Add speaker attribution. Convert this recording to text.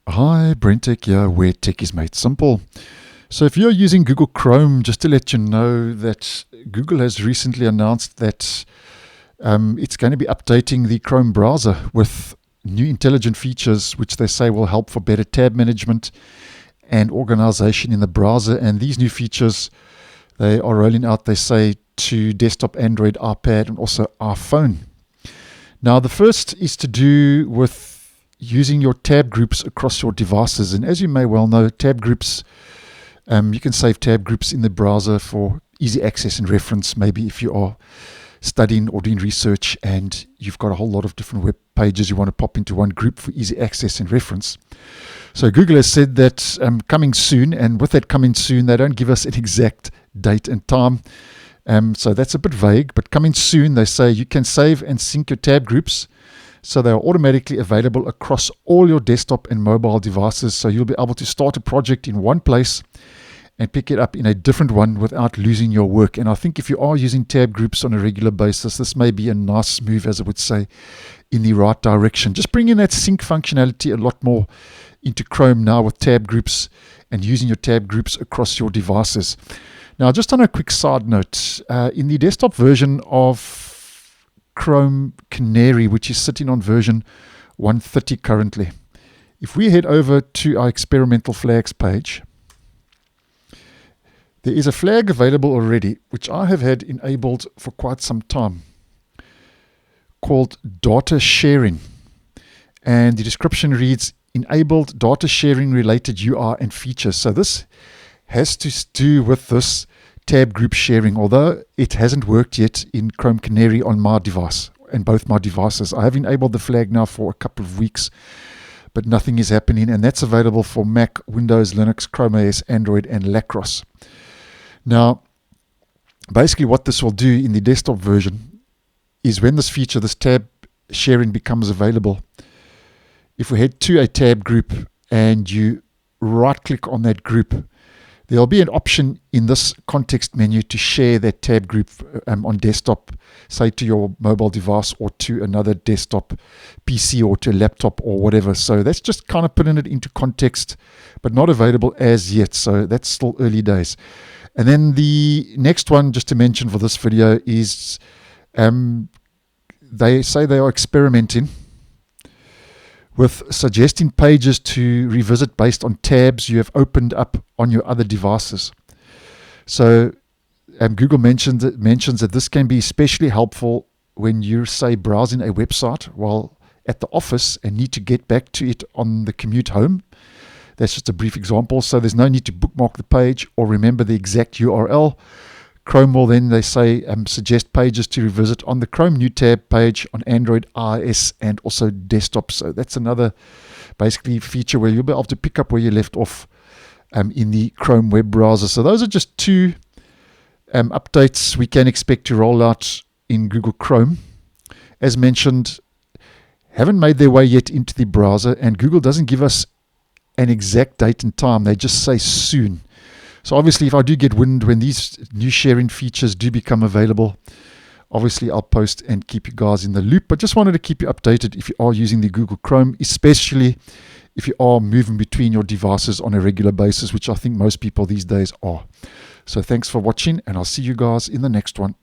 Speaker 1: Hi, BrenTech here, where tech is made simple. So if you're using Google Chrome, just to let you know that Google has recently announced that it's going to be updating the Chrome browser with new intelligent features, which they say will help for better tab management and organization in the browser. And these new features, they are rolling out, they say, to desktop, Android, iPad, and also iPhone. Now, the first is to do with using your tab groups across your devices. And as you may well know, tab groups, you can save tab groups in the browser for easy access and reference. Maybe if you are studying or doing research and you've got a whole lot of different web pages you want to pop into one group for easy access and reference. So Google has said that coming soon, and with that coming soon, they don't give us an exact date and time. So that's a bit vague, but coming soon, they say you can save and sync your tab groups so they are automatically available across all your desktop and mobile devices. So you'll be able to start a project in one place and pick it up in a different one without losing your work. And I think if you are using tab groups on a regular basis, this may be a nice move, as I would say, in the right direction. Just bring in that sync functionality a lot more into Chrome now with tab groups and using your tab groups across your devices. Now, just on a quick side note, in the desktop version of Chrome Canary, which is sitting on version 130 currently, if we head over to our experimental flags page, there is a flag available already, which I have had enabled for quite some time, called data sharing. And the description reads, enabled data sharing related UI and features. So this has to do with this tab group sharing, although it hasn't worked yet in Chrome Canary on my device and both my devices. I have enabled the flag now for a couple of weeks, but nothing is happening, and that's available for Mac, Windows, Linux, Chrome OS, Android, and Lacrosse. Now, basically what this will do in the desktop version is when this feature, this tab sharing, becomes available, if we head to a tab group and you right-click on that group, there'll be an option in this context menu to share that tab group on desktop, say to your mobile device or to another desktop PC or to a laptop or whatever. So that's just kind of putting it into context, but not available as yet. So that's still early days. And then the next one, just to mention for this video, is they say they are experimenting with suggesting pages to revisit based on tabs you have opened up on your other devices. So Google mentions that this can be especially helpful when you're, say, browsing a website while at the office and need to get back to it on the commute home. That's just a brief example. So there's no need to bookmark the page or remember the exact URL. Chrome will then, they say, suggest pages to revisit on the Chrome New Tab page on Android, iOS, and also desktop. So that's another basically feature where you'll be able to pick up where you left off in the Chrome web browser. So those are just two updates we can expect to roll out in Google Chrome. As mentioned, haven't made their way yet into the browser, and Google doesn't give us an exact date and time. They just say soon. So obviously, if I do get wind when these new sharing features do become available, obviously I'll post and keep you guys in the loop. But just wanted to keep you updated if you are using the Google Chrome, especially if you are moving between your devices on a regular basis, which I think most people these days are. So thanks for watching, and I'll see you guys in the next one.